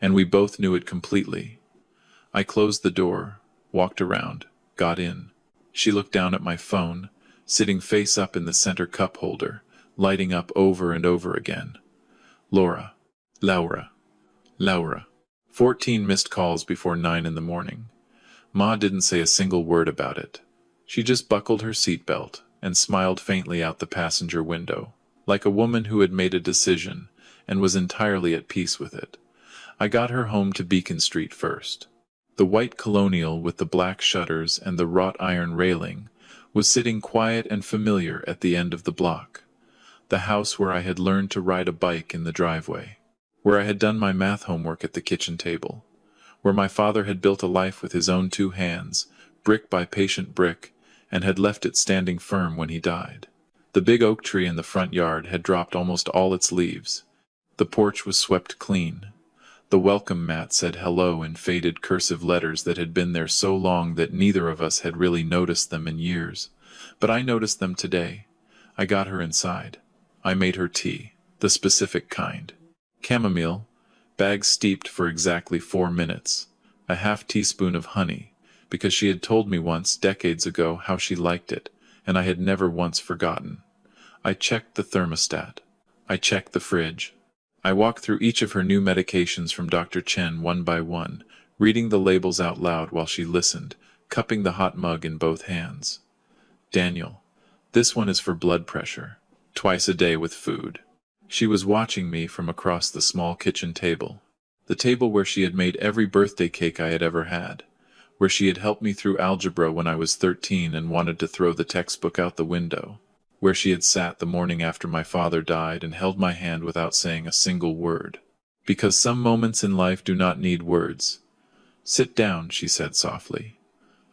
and we both knew it completely. I closed the door, walked around, got in. She looked down at my phone, sitting face up in the center cup holder, lighting up over and over again. Laura. 14 missed calls before 9 in the morning. Ma didn't say a single word about it. She just buckled her seatbelt and smiled faintly out the passenger window, like a woman who had made a decision and was entirely at peace with it. I got her home to Beacon Street first. The white colonial with the black shutters and the wrought iron railing was sitting quiet and familiar at the end of the block. The house where I had learned to ride a bike in the driveway, where I had done my math homework at the kitchen table, where my father had built a life with his own 2 hands, brick by patient brick, and had left it standing firm when he died. The big oak tree in the front yard had dropped almost all its leaves. The porch was swept clean. The welcome mat said hello in faded cursive letters that had been there so long that neither of us had really noticed them in years. But I noticed them today. I got her inside. I made her tea, the specific kind. Chamomile, bag steeped for exactly 4 minutes. A half teaspoon of honey, because she had told me once, decades ago, how she liked it, and I had never once forgotten. I checked the thermostat. I checked the fridge. I walked through each of her new medications from Dr. Chen one by one, reading the labels out loud while she listened, cupping the hot mug in both hands. Daniel, this one is for blood pressure. Twice a day with food. She was watching me from across the small kitchen table. The table where she had made every birthday cake I had ever had. Where she had helped me through algebra when I was 13 and wanted to throw the textbook out the window. Where she had sat the morning after my father died and held my hand without saying a single word. Because some moments in life do not need words. Sit down, she said softly.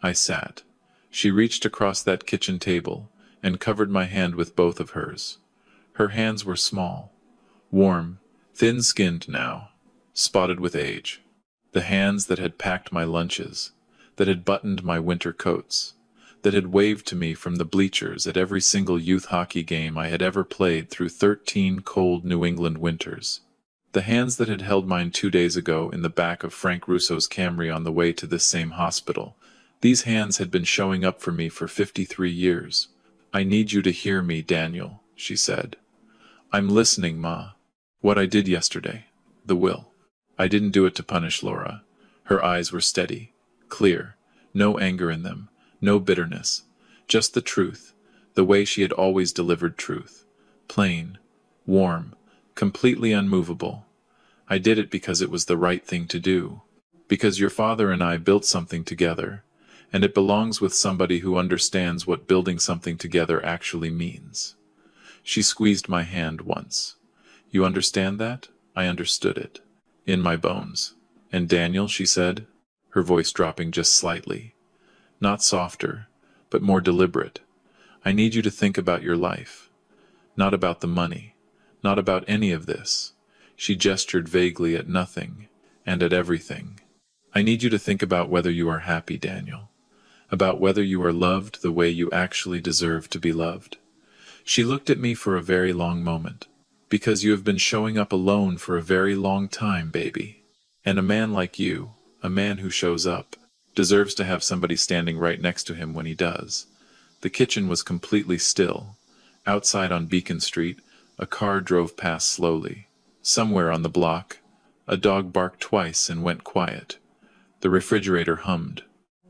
I sat. She reached across that kitchen table and covered my hand with both of hers. Her hands were small, warm, thin-skinned now, spotted with age. The hands that had packed my lunches, that had buttoned my winter coats, that had waved to me from the bleachers at every single youth hockey game I had ever played through 13 cold New England winters. The hands that had held mine 2 days ago in the back of Frank Russo's Camry on the way to this same hospital. These hands had been showing up for me for 53 years. I need you to hear me, Daniel, she said. I'm listening, Ma. What I did yesterday. The will. I didn't do it to punish Laura. Her eyes were steady, clear, no anger in them, no bitterness. Just the truth, the way she had always delivered truth. Plain, warm, completely unmovable. I did it because it was the right thing to do. Because your father and I built something together, and it belongs with somebody who understands what building something together actually means. She squeezed my hand once. You understand that? I understood it. In my bones. And Daniel, she said, her voice dropping just slightly. Not softer, but more deliberate. I need you to think about your life. Not about the money. Not about any of this. She gestured vaguely at nothing, and at everything. I need you to think about whether you are happy, Daniel. About whether you are loved the way you actually deserve to be loved. She looked at me for a very long moment. Because you have been showing up alone for a very long time, baby. And a man like you, a man who shows up, deserves to have somebody standing right next to him when he does. The kitchen was completely still. Outside on Beacon Street, a car drove past slowly. Somewhere on the block, a dog barked twice and went quiet. The refrigerator hummed.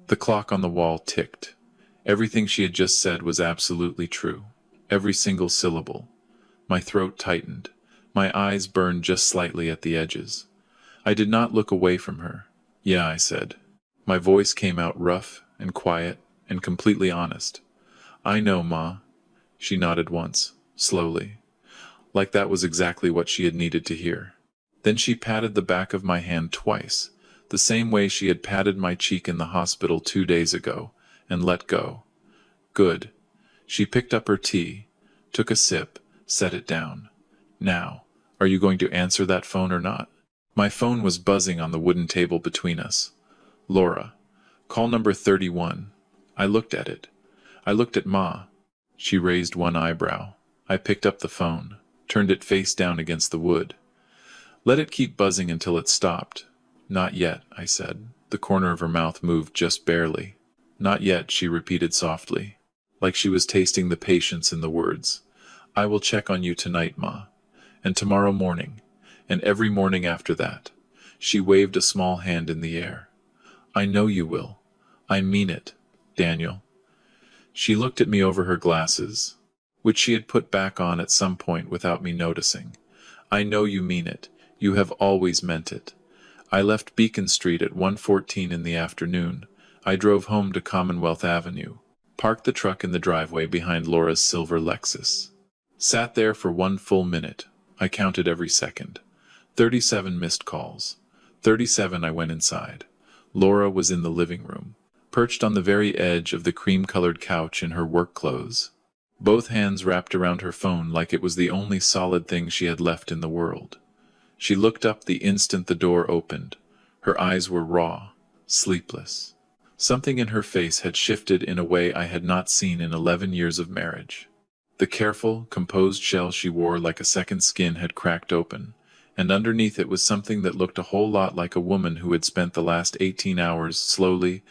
The clock on the wall ticked. Everything she had just said was absolutely true. Every single syllable. My throat tightened. My eyes burned just slightly at the edges. I did not look away from her. Yeah, I said. My voice came out rough and quiet and completely honest. I know, Ma. She nodded once, slowly. Like that was exactly what she had needed to hear. Then she patted the back of my hand twice, the same way she had patted my cheek in the hospital 2 days ago, and let go. Good. She picked up her tea, took a sip, set it down. Now, are you going to answer that phone or not? My phone was buzzing on the wooden table between us. Laura. Call number 31. I looked at it. I looked at Ma. She raised one eyebrow. I picked up the phone, turned it face down against the wood. Let it keep buzzing until it stopped. Not yet, I said. The corner of her mouth moved just barely. Not yet, she repeated softly, like she was tasting the patience in the words. I will check on you tonight, Ma, and tomorrow morning, and every morning after that. She waved a small hand in the air. I know you will. I mean it, Daniel. She looked at me over her glasses, which she had put back on at some point without me noticing. I know you mean it. You have always meant it. I left Beacon Street at 1:14 in the afternoon. I drove home to Commonwealth Avenue, parked the truck in the driveway behind Laura's silver Lexus. Sat there for 1 full minute. I counted every second. 37 missed calls. 37 I went inside. Laura was in the living room, perched on the very edge of the cream-colored couch in her work clothes, both hands wrapped around her phone like it was the only solid thing she had left in the world. She looked up the instant the door opened. Her eyes were raw, sleepless. Something in her face had shifted in a way I had not seen in 11 years of marriage. The careful, composed shell she wore like a second skin had cracked open, and underneath it was something that looked a whole lot like a woman who had spent the last 18 hours slowly,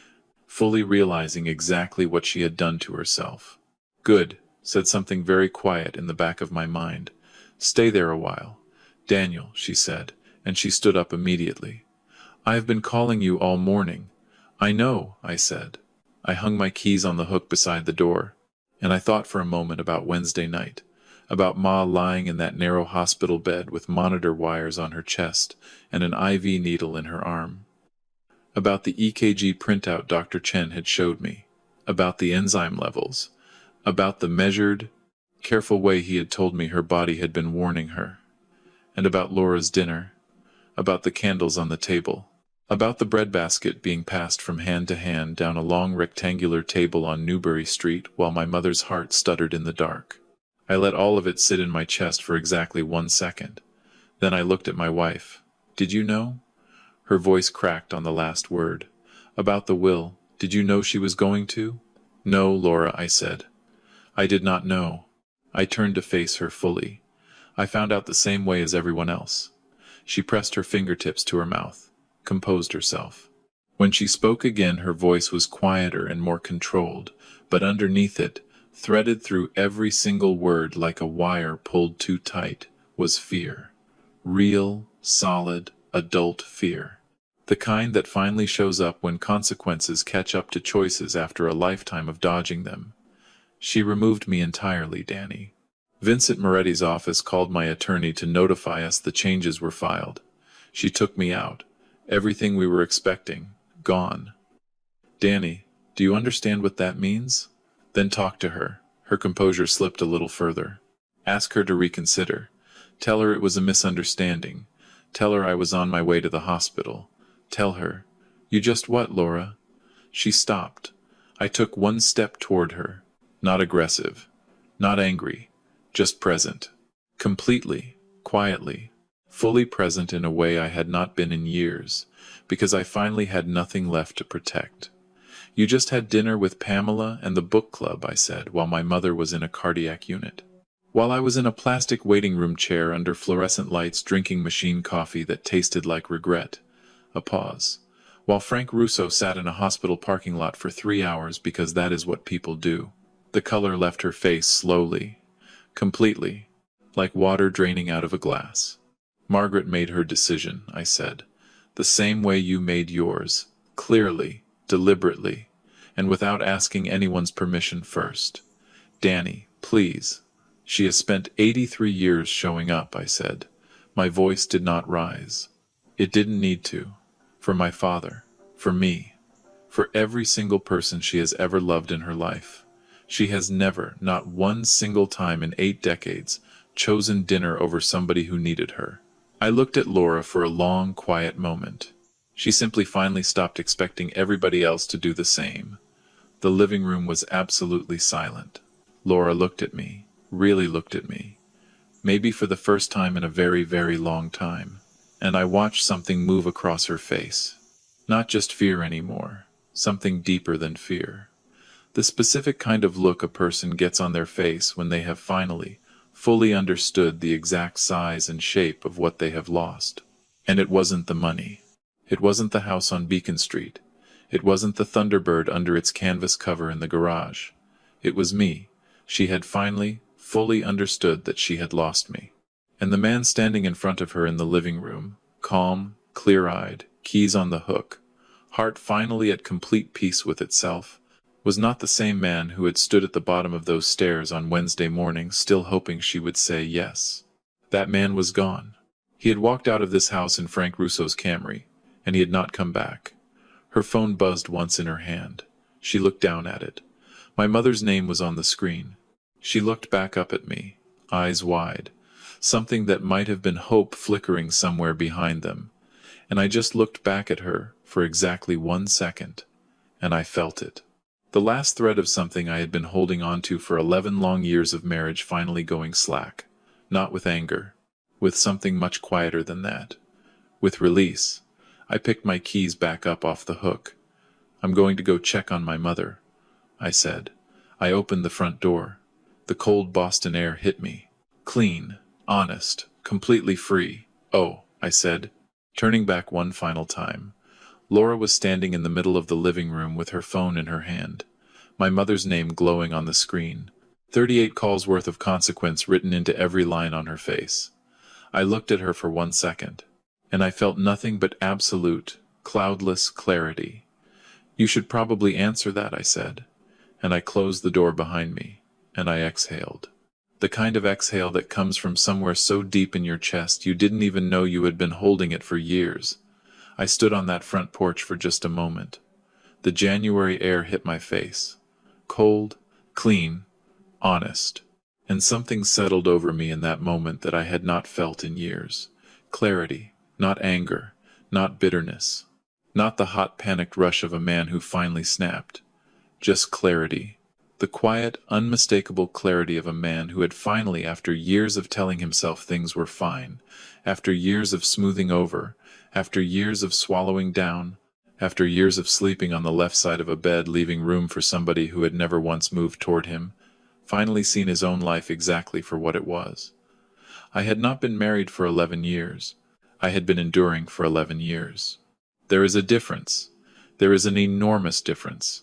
fully realizing exactly what she had done to herself. Good, said something very quiet in the back of my mind. Stay there a while. Daniel, she said, and she stood up immediately. I have been calling you all morning. I know, I said. I hung my keys on the hook beside the door, and I thought for a moment about Wednesday night, about Ma lying in that narrow hospital bed with monitor wires on her chest and an IV needle in her arm, about the EKG printout Dr. Chen had showed me, about the enzyme levels, about the measured, careful way he had told me her body had been warning her, and about Laura's dinner, about the candles on the table, about the breadbasket being passed from hand to hand down a long rectangular table on Newbury Street while my mother's heart stuttered in the dark. I let all of it sit in my chest for exactly 1 second. Then I looked at my wife. Did you know? Her voice cracked on the last word. About the will, did you know she was going to? No, Laura, I said. I did not know. I turned to face her fully. I found out the same way as everyone else. She pressed her fingertips to her mouth, composed herself. When she spoke again, her voice was quieter and more controlled, but underneath it, threaded through every single word like a wire pulled too tight, was fear. Real, solid, adult fear. The kind that finally shows up when consequences catch up to choices after a lifetime of dodging them. She removed me entirely, Danny. Vincent Moretti's office called my attorney to notify us the changes were filed. She took me out. Everything we were expecting, gone. Danny, do you understand what that means? Then talk to her. Her composure slipped a little further. Ask her to reconsider. Tell her it was a misunderstanding. Tell her I was on my way to the hospital. Tell her. You just what, Laura? She stopped. I took 1 step toward her. Not aggressive. Not angry. Just present. Completely. Quietly. Fully present in a way I had not been in years, because I finally had nothing left to protect. You just had dinner with Pamela and the book club, I said, while my mother was in a cardiac unit. While I was in a plastic waiting room chair under fluorescent lights drinking machine coffee that tasted like regret. A pause. While Frank Russo sat in a hospital parking lot for 3 hours because that is what people do. The color left her face slowly. Completely. Like water draining out of a glass. Margaret made her decision, I said. The same way you made yours. Clearly. Deliberately, and without asking anyone's permission first. Danny, please. She has spent 83 years showing up, I said. My voice did not rise. It didn't need to. For my father. For me. For every single person she has ever loved in her life. She has never, not one single time in 8 decades, chosen dinner over somebody who needed her. I looked at Laura for a long, quiet moment. She simply finally stopped expecting everybody else to do the same. The living room was absolutely silent. Laura looked at me, really looked at me. Maybe for the first time in a very, very long time. And I watched something move across her face. Not just fear anymore. Something deeper than fear. The specific kind of look a person gets on their face when they have finally, fully understood the exact size and shape of what they have lost. And it wasn't the money. It wasn't the house on Beacon Street. It wasn't the Thunderbird under its canvas cover in the garage. It was me. She had finally, fully understood that she had lost me. And the man standing in front of her in the living room, calm, clear-eyed, keys on the hook, heart finally at complete peace with itself, was not the same man who had stood at the bottom of those stairs on Wednesday morning still hoping she would say yes. That man was gone. He had walked out of this house in Frank Russo's Camry, and he had not come back. Her phone buzzed once in her hand. She looked down at it. My mother's name was on the screen. She looked back up at me, eyes wide, something that might have been hope flickering somewhere behind them. And I just looked back at her for exactly 1 second, and I felt it. The last thread of something I had been holding on to for 11 long years of marriage finally going slack. Not with anger, with something much quieter than that. With release. I picked my keys back up off the hook. I'm going to go check on my mother, I said. I opened the front door. The cold Boston air hit me. Clean, honest, completely free. Oh, I said, turning back one final time. Laura was standing in the middle of the living room with her phone in her hand. My mother's name glowing on the screen. 38 calls worth of consequence written into every line on her face. I looked at her for 1 second, and I felt nothing but absolute, cloudless clarity. "You should probably answer that," I said, and I closed the door behind me, and I exhaled. The kind of exhale that comes from somewhere so deep in your chest you didn't even know you had been holding it for years. I stood on that front porch for just a moment. The January air hit my face. Cold, clean, honest. And something settled over me in that moment that I had not felt in years. Clarity, not anger, not bitterness, not the hot panicked rush of a man who finally snapped. Just clarity. The quiet, unmistakable clarity of a man who had finally, after years of telling himself things were fine, after years of smoothing over, after years of swallowing down, after years of sleeping on the left side of a bed leaving room for somebody who had never once moved toward him, finally seen his own life exactly for what it was. I had not been married for 11 years. I had been enduring for 11 years. There is a difference. There is an enormous difference.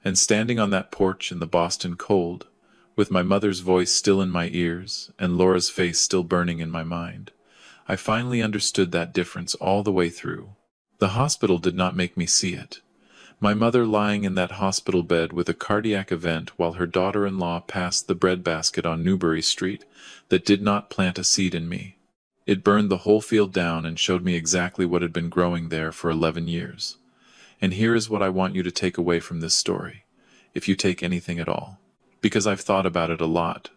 And standing on that porch in the Boston cold, with my mother's voice still in my ears and Laura's face still burning in my mind, I finally understood that difference all the way through. The hospital did not make me see it. My mother lying in that hospital bed with a cardiac event while her daughter-in-law passed the breadbasket on Newbury Street, that did not plant a seed in me. It burned the whole field down and showed me exactly what had been growing there for 11 years. And here is what I want you to take away from this story, if you take anything at all. Because I've thought about it a lot.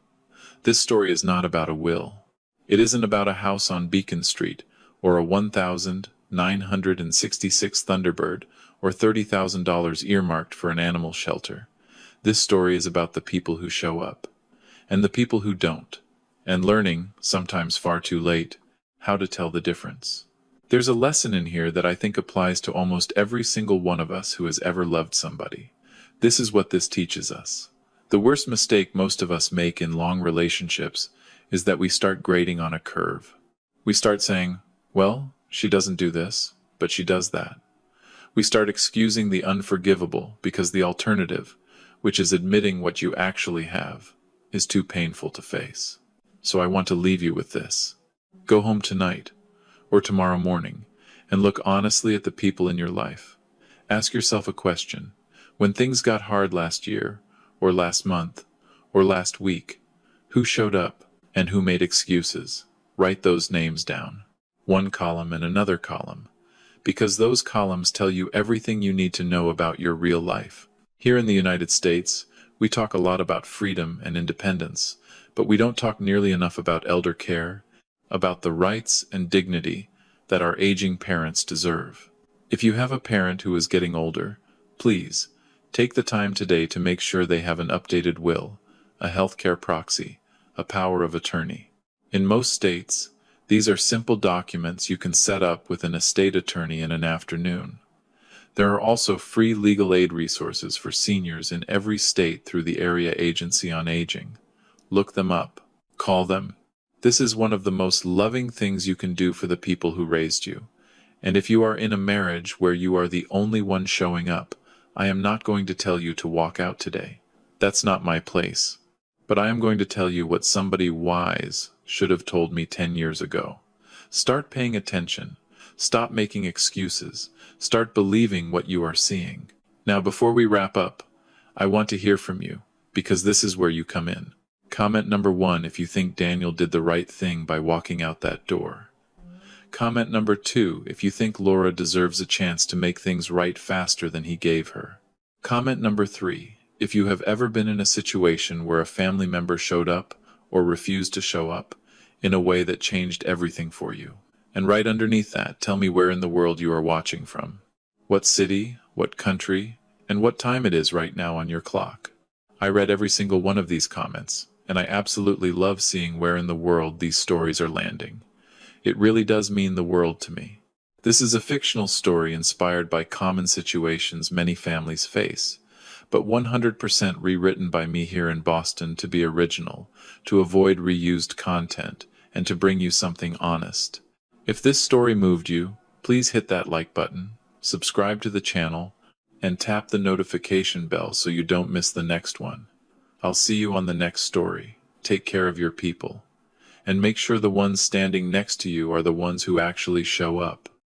This story is not about a will. It isn't about a house on Beacon Street, or a 1,966 Thunderbird, or $30,000 earmarked for an animal shelter. This story is about the people who show up, and the people who don't, and learning, sometimes far too late, how to tell the difference. There's a lesson in here that I think applies to almost every single one of us who has ever loved somebody. This is what this teaches us. The worst mistake most of us make in long relationships is that we start grading on a curve. We start saying, well, she doesn't do this, but she does that. We start excusing the unforgivable because the alternative, which is admitting what you actually have, is too painful to face. So I want to leave you with this. Go home tonight, or tomorrow morning, and look honestly at the people in your life. Ask yourself a question. When things got hard last year, or last month, or last week, who showed up and who made excuses? Write those names down. One column and another column. Because those columns tell you everything you need to know about your real life. Here in the United States, we talk a lot about freedom and independence, but we don't talk nearly enough about elder care, about the rights and dignity that our aging parents deserve. If you have a parent who is getting older, please, take the time today to make sure they have an updated will, a healthcare proxy, a power of attorney. In most states, these are simple documents you can set up with an estate attorney in an afternoon. There are also free legal aid resources for seniors in every state through the Area Agency on Aging. Look them up. Call them. This is one of the most loving things you can do for the people who raised you. And if you are in a marriage where you are the only one showing up, I am not going to tell you to walk out today. That's not my place. But I am going to tell you what somebody wise should have told me 10 years ago. Start paying attention. Stop making excuses. Start believing what you are seeing. Now, before we wrap up, I want to hear from you, because this is where you come in. Comment number 1 if you think Daniel did the right thing by walking out that door. Comment number 2 if you think Laura deserves a chance to make things right faster than he gave her. Comment number 3 if you have ever been in a situation where a family member showed up or refused to show up in a way that changed everything for you. And right underneath that, tell me where in the world you are watching from. What city, what country, and what time it is right now on your clock. I read every single one of these comments, and I absolutely love seeing where in the world these stories are landing. It really does mean the world to me. This is a fictional story inspired by common situations many families face, but 100% rewritten by me here in Boston to be original, to avoid reused content, and to bring you something honest. If this story moved you, please hit that like button, subscribe to the channel, and tap the notification bell so you don't miss the next one. I'll see you on the next story. Take care of your people. And make sure the ones standing next to you are the ones who actually show up.